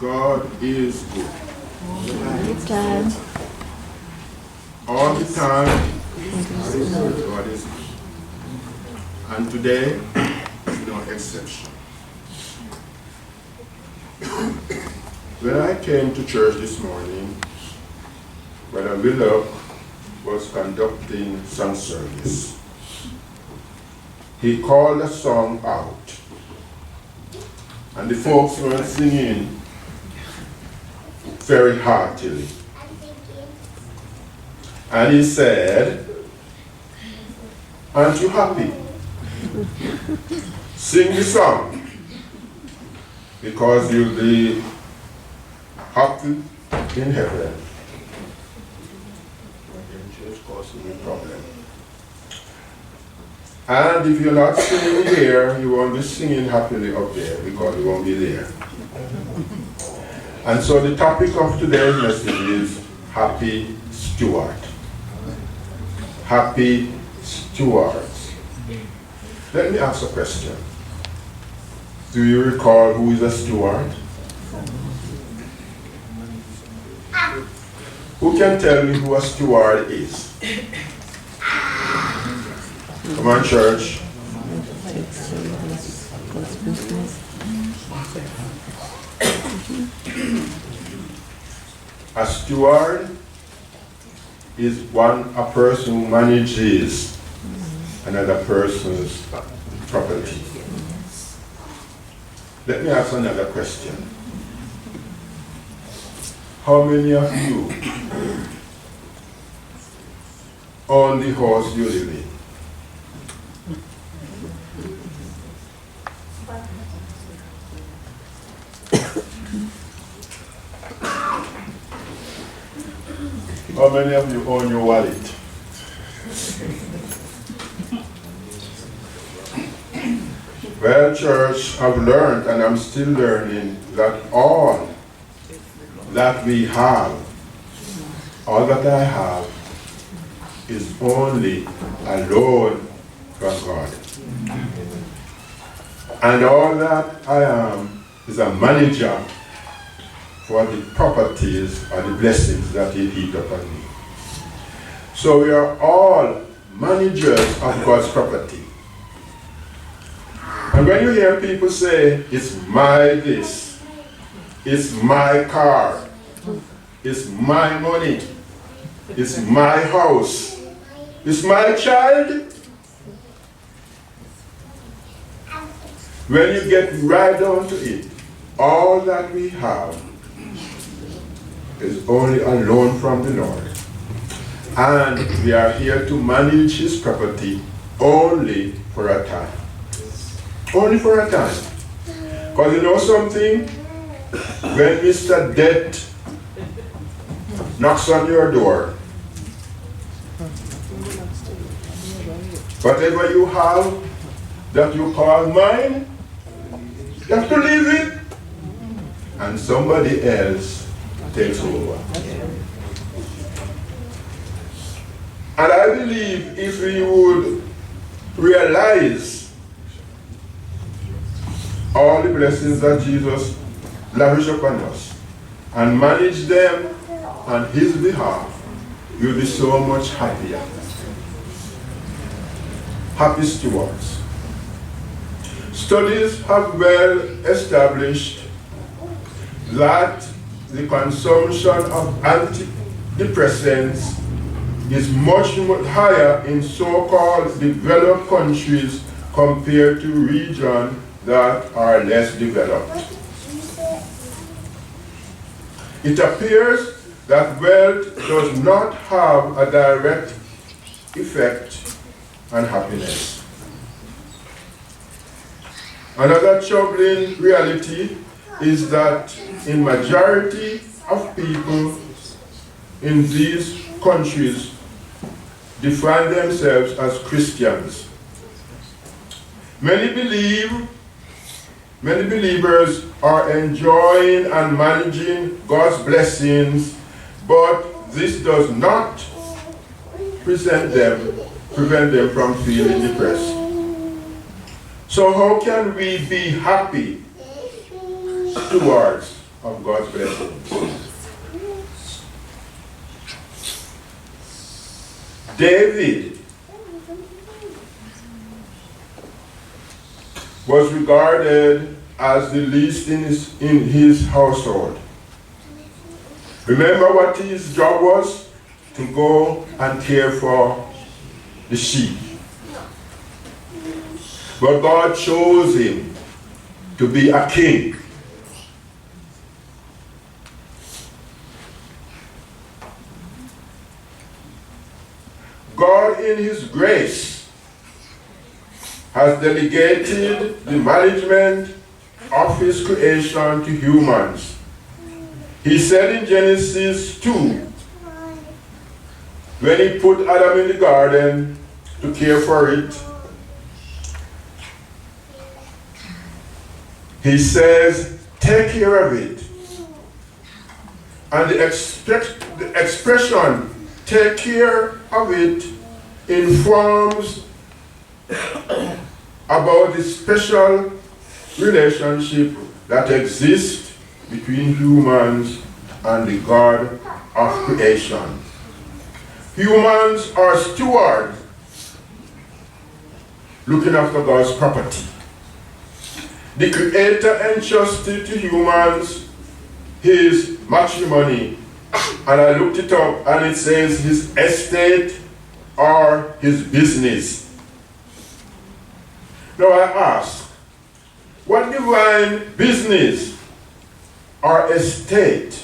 God is good. All the time. All the time, God is good. And today is no exception. When I came to church this morning, Brother Willock was conducting some service. He called a song out, and the folks were singing very heartily. And he said, "Aren't you happy? Sing the song, because you'll be happy in heaven." Church causing me problem. And if you're not singing here, you won't be singing happily up there, because you won't be there. And so the topic of today's message is Happy Steward. Happy stewards. Let me ask a question. Do you recall who is a steward? Who can tell me who a steward is? Come on, church. A steward is a person who manages another person's property. Let me ask another question. How many of you own the house you live in? How many of you own your wallet? Well, church, I've learned, and I'm still learning, that all that we have, all that I have, is only a loan from God. And all that I am is a manager for the properties or the blessings that He heaped upon me. So we are all managers of God's property. And when you hear people say, "It's my this, it's my car, it's my money, it's my house, it's my child," when you get right down to it, all that we have is only a loan from the Lord. And we are here to manage His property only for a time. Only for a time. Because you know something? When Mr. Debt knocks on your door, whatever you have that you call mine, you have to leave it, and somebody else takes over. And I believe if we would realize all the blessings that Jesus lavished upon us and manage them on His behalf, we'll be so much happier. Happy stewards. Studies have well established that the consumption of antidepressants is much higher in so-called developed countries compared to regions that are less developed. It appears that wealth does not have a direct effect on happiness. Another troubling reality is that in majority of people in these countries define themselves as Christians. Many believers are enjoying and managing God's blessings, but this does not prevent them from feeling depressed. So how can we be happy stewards of God's blessings. David was regarded as the least in his household. Remember what his job was? To go and care for the sheep. But God chose him to be a king. God, in his grace, has delegated the management of his creation to humans. He said in Genesis 2, when he put Adam in the garden to care for it, he says, take care of it. And the expression, take care of it, informs about the special relationship that exists between humans and the God of creation. Humans are stewards looking after God's property. The Creator entrusted to humans his matrimony, and I looked it up and it says his estate or his business. Now I ask, what divine business or estate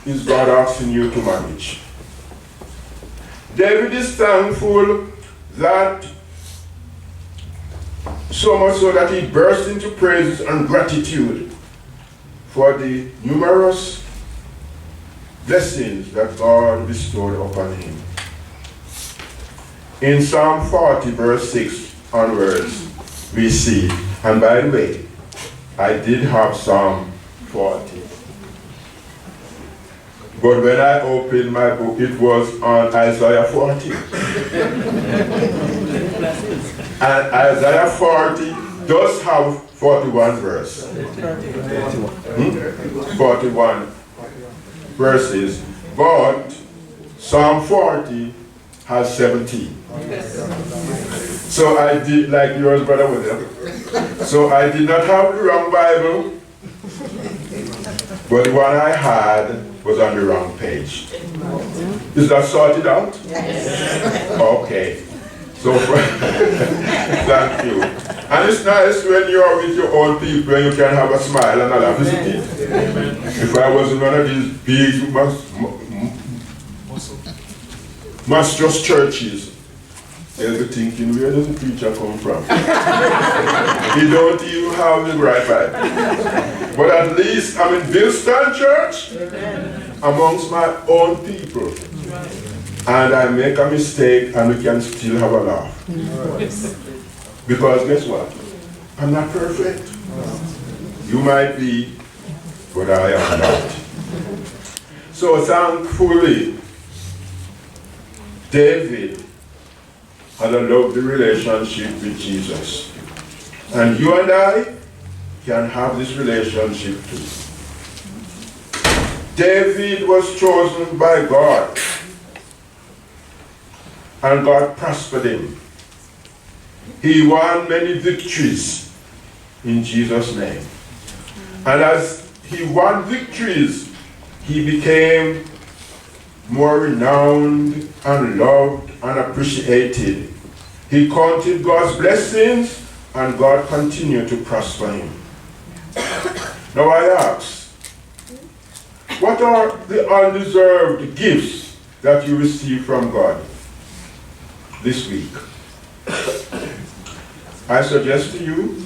is God asking you to manage? David is thankful that so much so that he burst into praises and gratitude for the numerous blessings that God bestowed upon him. In Psalm 40 verse 6 onwards we see, and by the way, I did have Psalm 40. But when I opened my book, it was on Isaiah 40. And Isaiah 40 does have 41 verse. 41 verses. But Psalm 40 has 17. So I did, like yours, Brother William. So I did not have the wrong Bible, but the one I had was on the wrong page. Is that sorted out? Yes. Okay. So, thank you. And it's nice when you're with your own people and you can have a smile and a laugh, isn't it? If I was in one of these big, monstrous churches, they'll be thinking, where does the preacher come from? He don't even have the right Bible. But at least I'm in Bilston Church, amongst my own people. And I make a mistake and we can still have a laugh. Because guess what? I'm not perfect. You might be, but I am not. So thankfully, David had a lovely relationship with Jesus. And you and I can have this relationship too. David was chosen by God, and God prospered him. He won many victories in Jesus' name. And as he won victories, he became more renowned and loved and appreciated. He counted God's blessings, and God continued to prosper him. Now I ask, what are the undeserved gifts that you receive from God this week? I suggest to you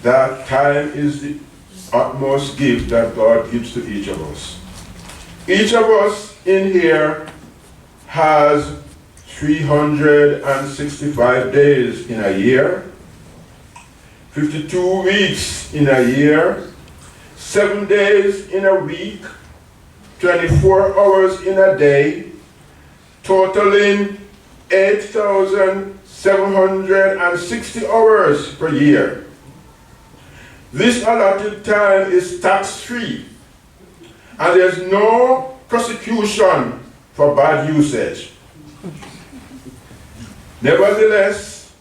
that time is the utmost gift that God gives to each of us. Each of us in here has 365 days in a year, 52 weeks in a year, 7 days in a week, 24 hours in a day, totaling 8,760 hours per year. This allotted time is tax-free, and there's no prosecution for bad usage. Nevertheless,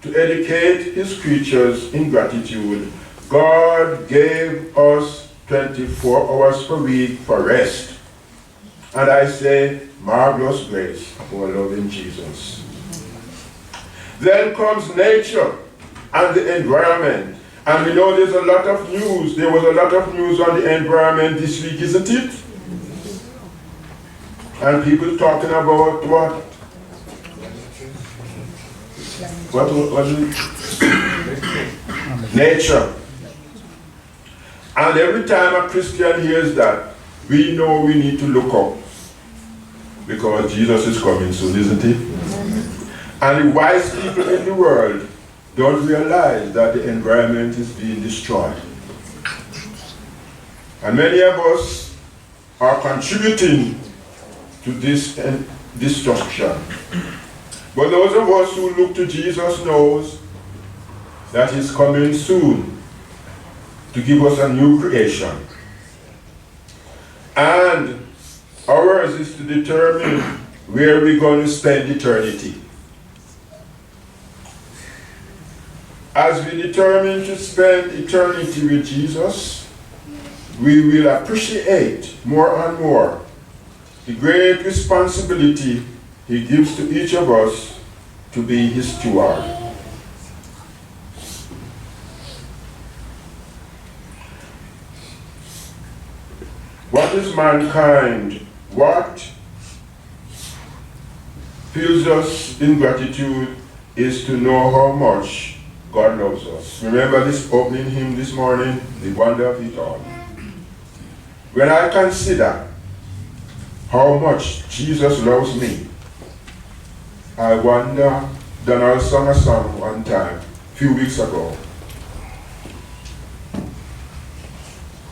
to educate his creatures in gratitude, God gave us 24 hours per week for rest. And I say, marvelous grace for loving Jesus. Then comes nature and the environment. And we know there's a lot of news. There was a lot of news on the environment this week, isn't it? And people talking about what? What is it? Nature. And every time a Christian hears that, we know we need to look up. Because Jesus is coming soon, isn't he? And the wise people in the world don't realize that the environment is being destroyed. And many of us are contributing to this destruction. But those of us who look to Jesus knows that he's coming soon to give us a new creation. And ours is to determine where we're going to spend eternity. As we determine to spend eternity with Jesus, we will appreciate more and more the great responsibility he gives to each of us to be his steward. What is mankind? What fills us in gratitude is to know how much God loves us. Remember this opening hymn this morning, the wonder of it all. When I consider how much Jesus loves me, I wonder, Donald sung a song one time, a few weeks ago,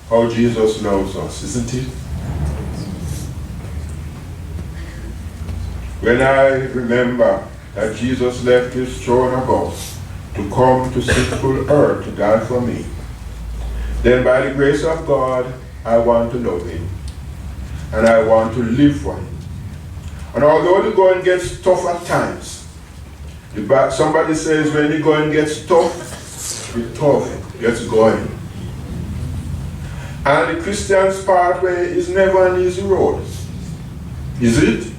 how Jesus loves us, isn't he? When I remember that Jesus left his throne above to come to sinful earth to die for me, then by the grace of God, I want to love him. And I want to live for him. And although the going gets tough at times, somebody says when the going gets tough, the tough gets going. And the Christian's pathway is never an easy road. Is it?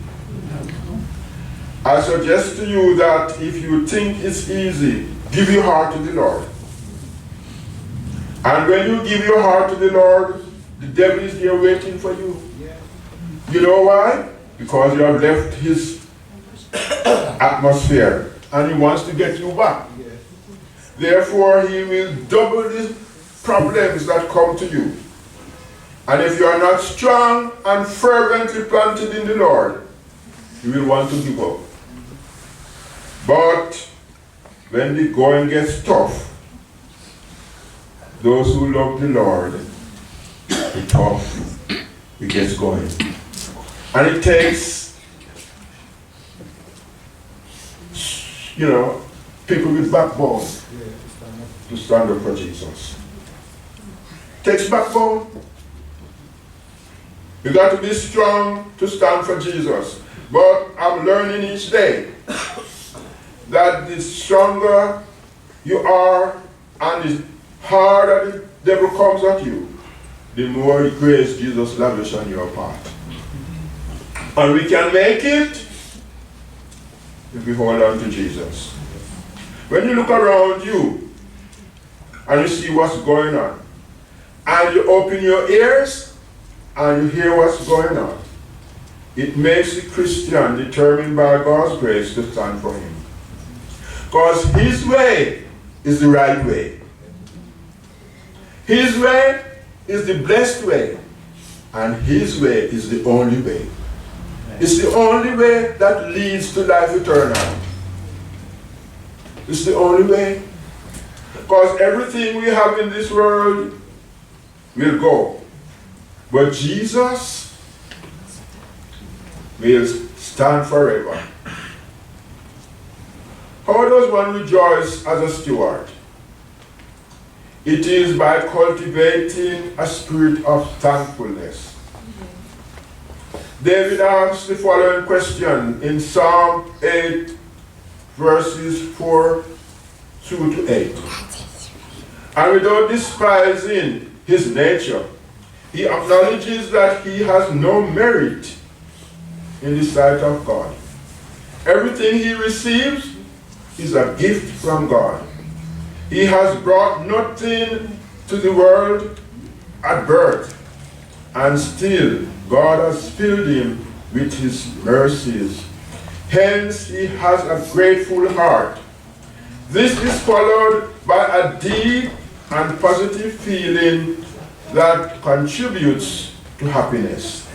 I suggest to you that if you think it's easy, give your heart to the Lord. And when you give your heart to the Lord, the devil is there waiting for you. You know why? Because you have left his atmosphere and he wants to get you back. Therefore, he will double the problems that come to you. And if you are not strong and fervently planted in the Lord, you will want to give up. But when the going gets tough, those who love the Lord, the tough, it gets going. And it takes, people with backbone to stand up for Jesus. It takes backbone. You got to be strong to stand for Jesus. But I'm learning each day that the stronger you are and the harder the devil comes at you, the more grace Jesus lavish on your part. And we can make it if we hold on to Jesus. When you look around you and you see what's going on, and you open your ears and you hear what's going on, it makes the Christian determined by God's grace to stand for him. Because his way is the right way. His way is the blessed way. And his way is the only way. It's the only way that leads to life eternal. It's the only way. Because everything we have in this world will go. But Jesus will stand forever. How does one rejoice as a steward? It is by cultivating a spirit of thankfulness. David asks the following question in Psalm 8, verses 4 through to 8. And without despising his nature, he acknowledges that he has no merit in the sight of God. Everything he receives is a gift from God. He has brought nothing to the world at birth, and still God has filled him with his mercies. Hence he has a grateful heart. This is followed by a deep and positive feeling that contributes to happiness.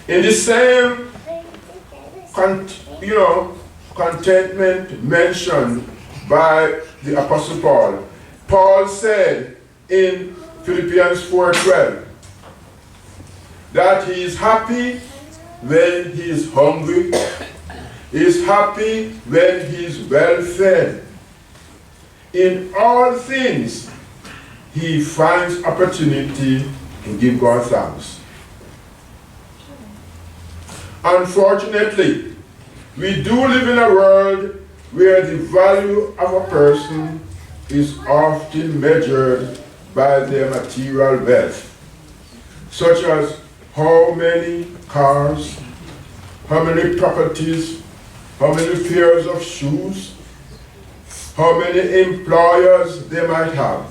In the same contentment mentioned by the Apostle Paul, Paul said in Philippians 4:12 that he is happy when he is hungry, he is happy when he is well fed. In all things, he finds opportunity to give God thanks. Unfortunately, we do live in a world where the value of a person is often measured by their material wealth, such as how many cars, how many properties, how many pairs of shoes, how many employers they might have.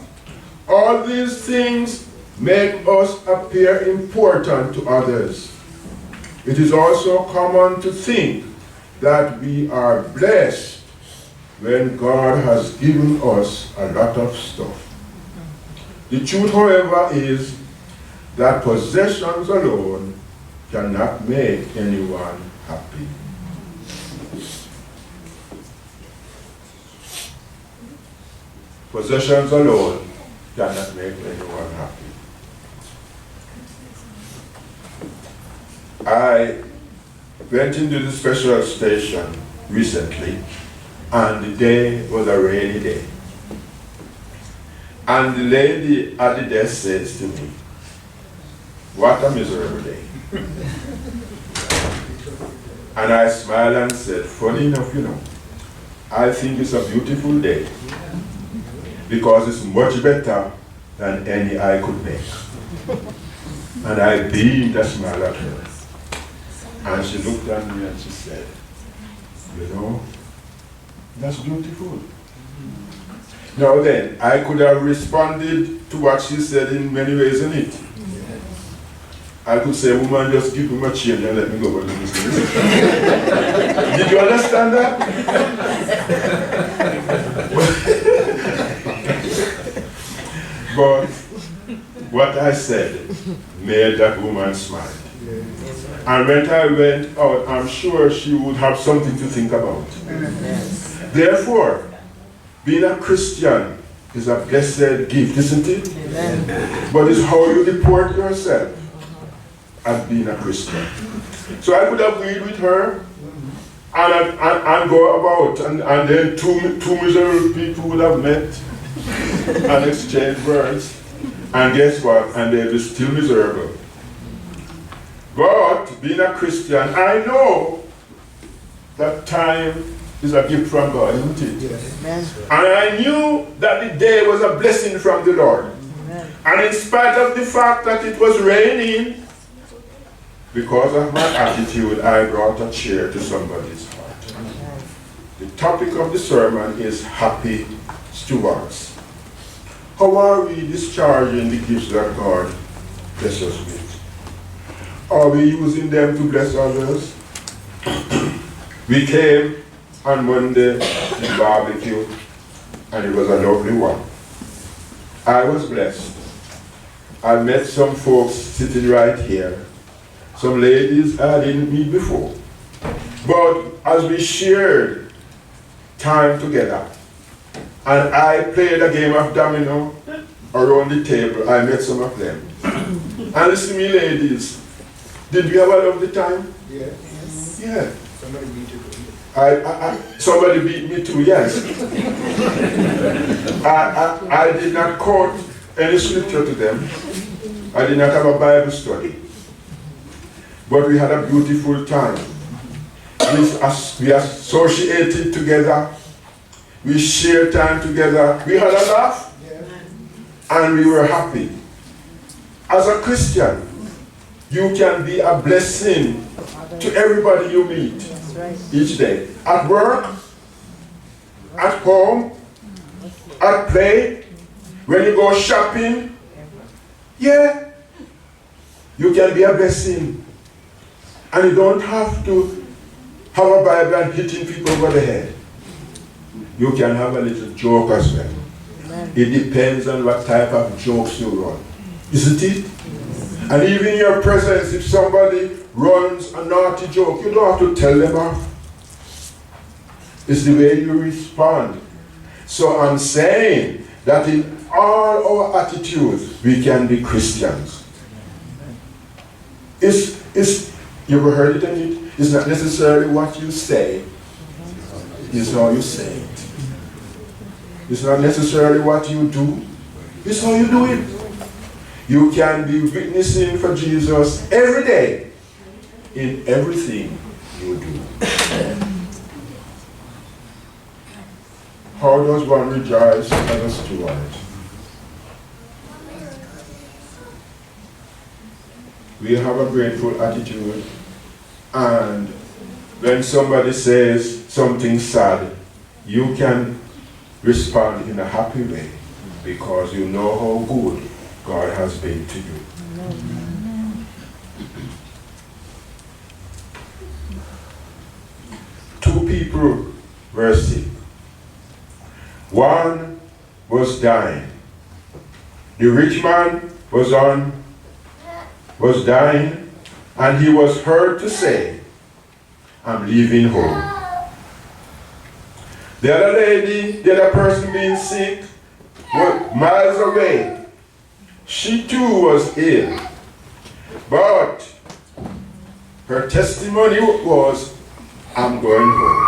All these things make us appear important to others. It is also common to think that we are blessed when God has given us a lot of stuff. The truth, however, is that possessions alone cannot make anyone happy. Possessions alone cannot make anyone happy. I went into the special station recently, and the day was a rainy day. And the lady at the desk says to me, "What a miserable day." And I smiled and said, "Funny enough, I think it's a beautiful day because it's much better than any I could make." And I beamed a smile at her. And she looked at me and she said, "That's beautiful." Now then, I could have responded to what she said in many ways, isn't it? I could say, "Woman, just give me my change and let me go." Did you understand that? But what I said made that woman smile. And when I went out, I'm sure she would have something to think about. Therefore, being a Christian is a blessed gift, isn't it? Amen. But it's how you report yourself as being a Christian. So I could have agreed with her and go about, and then two miserable people would have met and exchanged words. And guess what? And they were still miserable. But being a Christian, I know that time is a gift from God, isn't it? Yes. And I knew that the day was a blessing from the Lord. Amen. And in spite of the fact that it was raining, because of my attitude, I brought a cheer to somebody's heart. Amen. The topic of the sermon is happy stewards. How are we discharging the gifts that God blesses us with? Are we using them to bless others? We came on Monday to the barbecue, and it was a lovely one. I was blessed. I met some folks sitting right here, some ladies I didn't meet before. But as we shared time together, and I played a game of domino around the table, I met some of them. And listen to me, ladies, did we have a lovely time? Yes. Yeah. Somebody need to go. Somebody beat me too, yes. I did not quote any scripture to them. I did not have a Bible study. But we had a beautiful time. We associated together. We shared time together. We had a laugh. And we were happy. As a Christian, you can be a blessing to everybody you meet each day. At work, at home, at play, when you go shopping, yeah, you can be a blessing. And you don't have to have a Bible and hitting people over the head. You can have a little joke as well. It depends on what type of jokes you run. Isn't it? And even in your presence, if somebody runs a naughty joke, you don't have to tell them off. It's the way you respond. So I'm saying that in all our attitudes, we can be Christians. You ever heard it in it? It's not necessarily what you say, it's how you say it. It's not necessarily what you do, it's how you do it. You can be witnessing for Jesus every day in everything you do. How does one rejoice as a steward? We have a grateful attitude, and when somebody says something sad, you can respond in a happy way because you know how good God has been to you. Two people were sick. One was dying. The rich man was dying, and he was heard to say, I'm leaving home. The other lady, the other person being sick, was miles away. She too was ill. But her testimony was, I'm going home.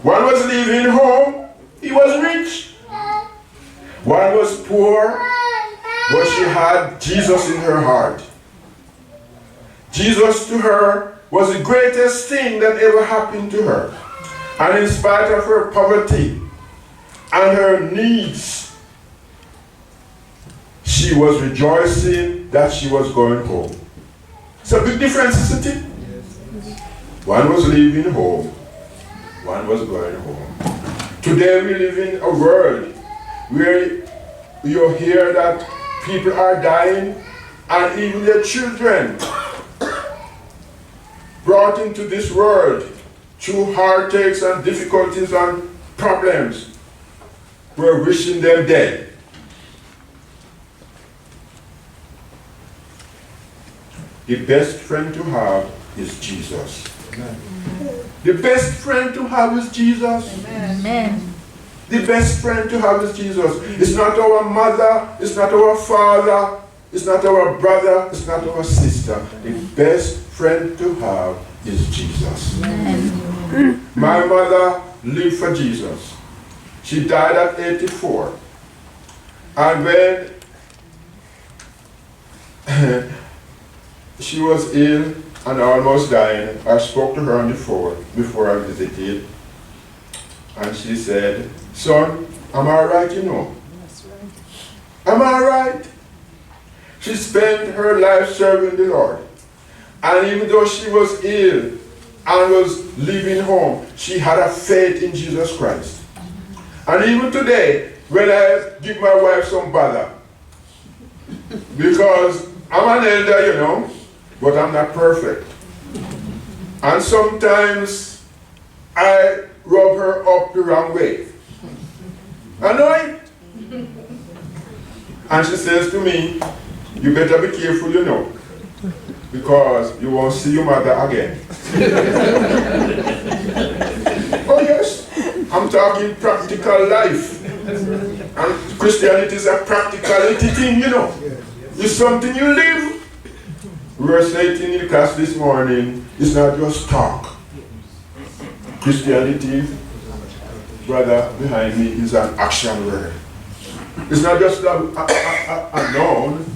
One was leaving home, he was rich. One was poor, but she had Jesus in her heart. Jesus to her was the greatest thing that ever happened to her. And in spite of her poverty and her needs, she was rejoicing that she was going home. It's a big difference, isn't it? One was leaving home, one was going home. Today we live in a world where you hear that people are dying and even their children brought into this world through heartaches and difficulties and problems. We're wishing them dead. The best friend to have is Jesus. Amen. The best friend to have is Jesus. Amen. The best friend to have is Jesus. It's not our mother, it's not our father, it's not our brother, it's not our sister. The best friend to have is Jesus. Amen. My mother lived for Jesus. She died at 84. And when she was ill and almost dying, I spoke to her on the phone before I visited. And she said, son, am I right, you know? That's right. Am I right? She spent her life serving the Lord. And even though she was ill and was leaving home, she had a faith in Jesus Christ. And even today, when I give my wife some bother, because I'm an elder, you know, but I'm not perfect. And sometimes I rub her up the wrong way. I know it. And she says to me, you better be careful, you know, because you won't see your mother again. Oh yes, I'm talking practical life. And Christianity is a practicality thing, you know. It's something you live. We were saying in the class this morning, it's not just talk. Christianity, brother behind me, is an action word. It's not just a noun.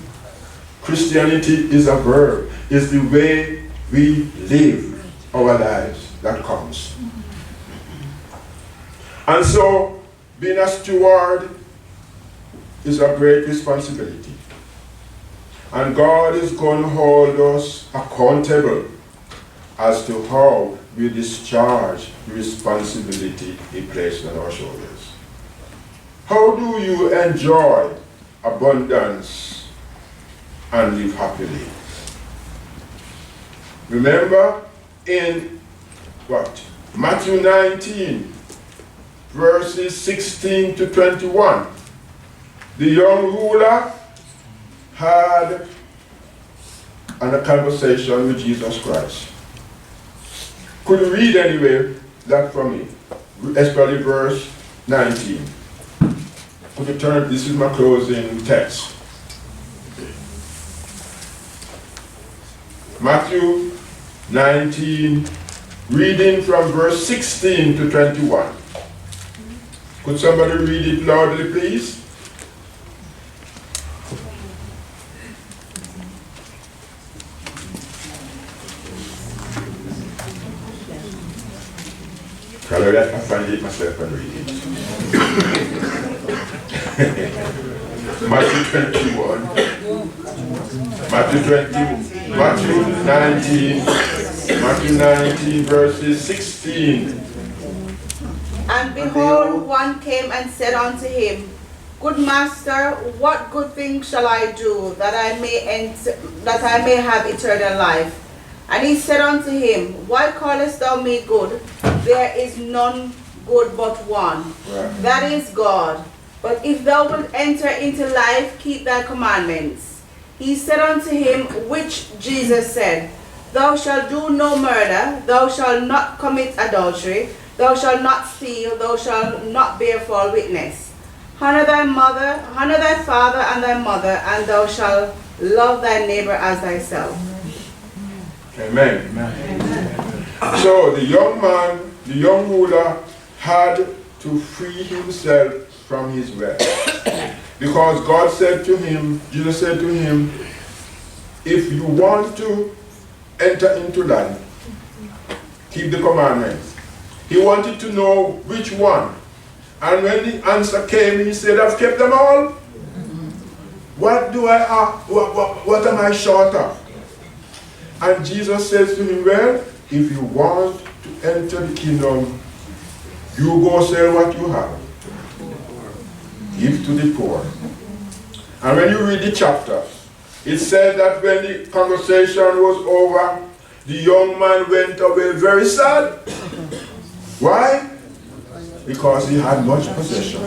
Christianity is a verb. It's the way we live our lives that counts. And so, being a steward is a great responsibility. And God is going to hold us accountable as to how we discharge the responsibility He placed on our shoulders. How do you enjoy abundance and live happily? Remember in Matthew 19, verses 16 to 21. The young ruler had a conversation with Jesus Christ. Could you read anyway that from me? Especially verse 19. Could you turn, this is my closing text. Matthew 19, reading from verse 16 to 21. Could somebody read it loudly, please? I find it myself and read it. Matthew 21. Matthew 19, verses 16. And behold, one came and said unto him, Good master, what good thing shall I do that I may have eternal life? And he said unto him, Why callest thou me good? There is none good but one, that is God. But if thou wilt enter into life, keep thy commandments. He said unto him, which Jesus said, Thou shalt do no murder, thou shalt not commit adultery, thou shalt not steal, thou shalt not bear false witness. Honor thy father and thy mother, and thou shalt love thy neighbor as thyself. Amen. Amen. So the young ruler had to free himself from his wealth. Because God said to him, Jesus said to him, if you want to enter into life, keep the commandments. He wanted to know which one. And when the answer came, he said, I've kept them all. What do I have? What am I short of? And Jesus says to him, well, if you want to enter the kingdom, you go sell what you have. Give to the poor. And when you read the chapter, it said that when the conversation was over, the young man went away very sad. Why? Because he had much possession.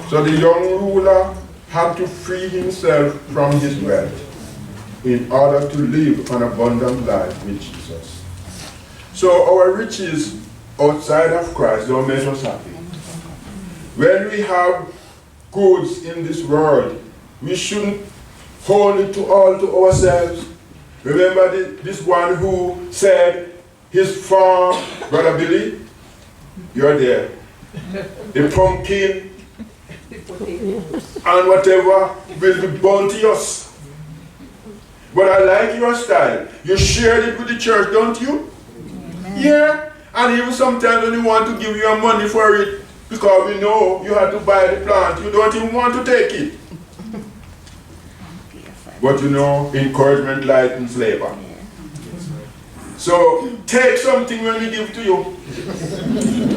So the young ruler had to free himself from his wealth in order to live an abundant life with Jesus. So our riches outside of Christ don't make us happy. When we have goods in this world, we shouldn't hold it all to ourselves. Remember this one who said his farm, Brother Billy, you're there. The pumpkin and whatever will be bounteous. But I like your style. You shared it with the church, don't you? Amen. Yeah. And even sometimes when you want to give you money for it, because we know you have to buy the plant, you don't even want to take it. But you know, encouragement lightens labor. So take something when we give to you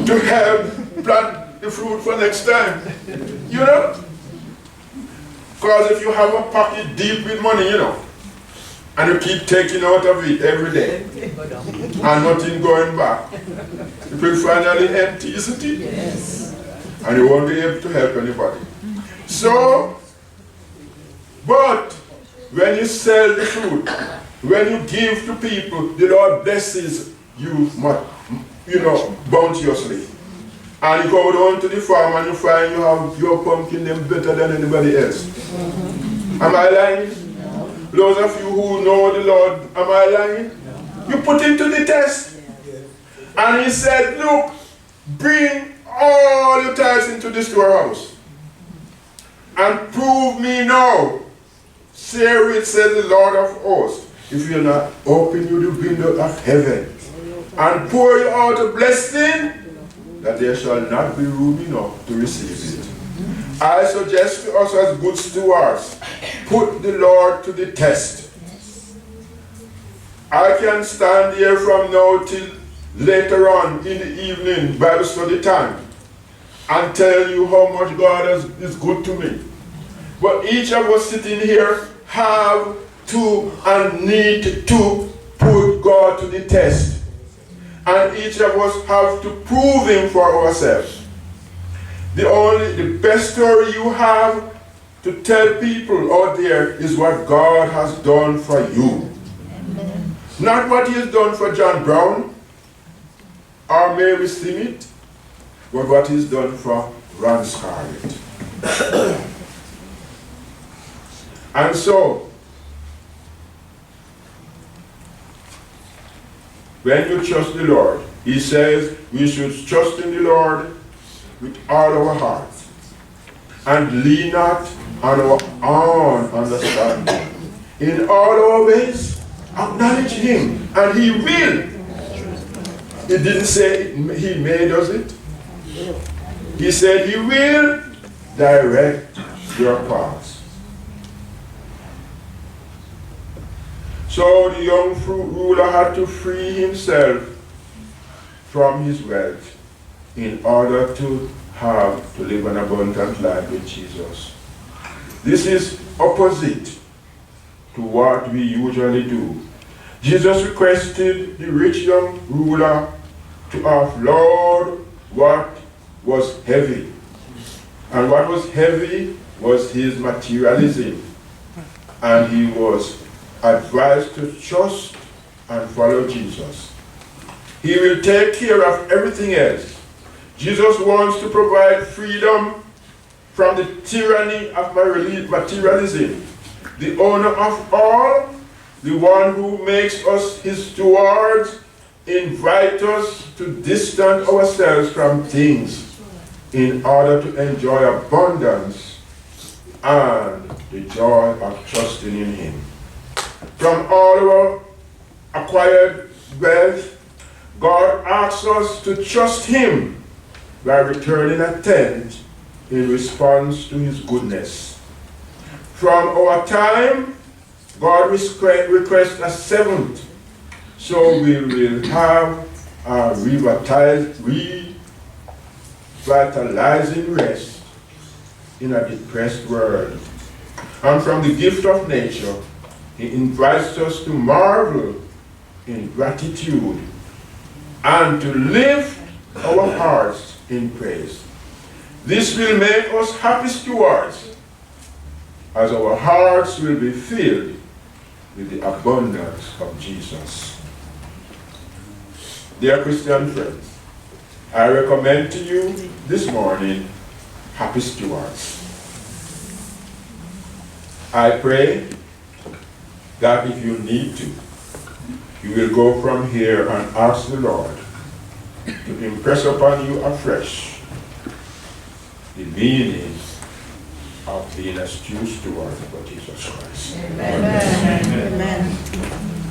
to help plant the fruit for next time. You know? Because if you have a pocket deep with money, you know, and you keep taking out of it every day, and nothing going back, it will finally empty, isn't it? Yes. And you won't be able to help anybody. So, but when you sell the fruit, when you give to people, the Lord blesses you, bounteously. And you go down to the farm and you find you have your pumpkin them better than anybody else. Am I lying? Those of you who know the Lord, am I lying? You put him to the test. And he said, look, bring all your tithes into the storehouse. And prove me now. Saith the Lord of hosts, if you not open you the window of heaven and pour you out a blessing, that there shall not be room enough to receive it. I suggest to us as good stewards, put the Lord to the test. I can stand here from now till later on in the evening, Bible study time, and tell you how much God is good to me. But each of us sitting here have to and need to put God to the test. And each of us have to prove him for ourselves. The best story you have to tell people out there is what God has done for you. Amen. Not what he has done for John Brown or Mary Simit, but what he's done for Ron Scarlett. And so, when you trust the Lord, he says we should trust in the Lord with all our hearts and lean not on our own understanding. In all our ways, acknowledge him, and he will. He didn't say he made us it. He said he will direct your paths. So the young ruler had to free himself from his wealth in order to live an abundant life with Jesus. This is opposite to what we usually do. Jesus requested the rich young ruler to offload what was heavy. And what was heavy was his materialism. And he was advised to trust and follow Jesus. He will take care of everything else. Jesus wants to provide freedom from the tyranny of materialism. The owner of all, the one who makes us his stewards, invite us to distance ourselves from things in order to enjoy abundance and the joy of trusting in him. From all our acquired wealth, God asks us to trust him by returning a tenth in response to his goodness. From our time, God requests a seventh, so we will have a revitalizing rest in a depressed world. And from the gift of nature, he invites us to marvel in gratitude and to lift our hearts in praise. This will make us happy stewards, as our hearts will be filled with the abundance of Jesus. Dear Christian friends, I recommend to you this morning happy stewards. I pray that if you need to, you will go from here and ask the Lord to impress upon you afresh the meaning of being a true steward for Jesus Christ. Amen. Amen. Amen.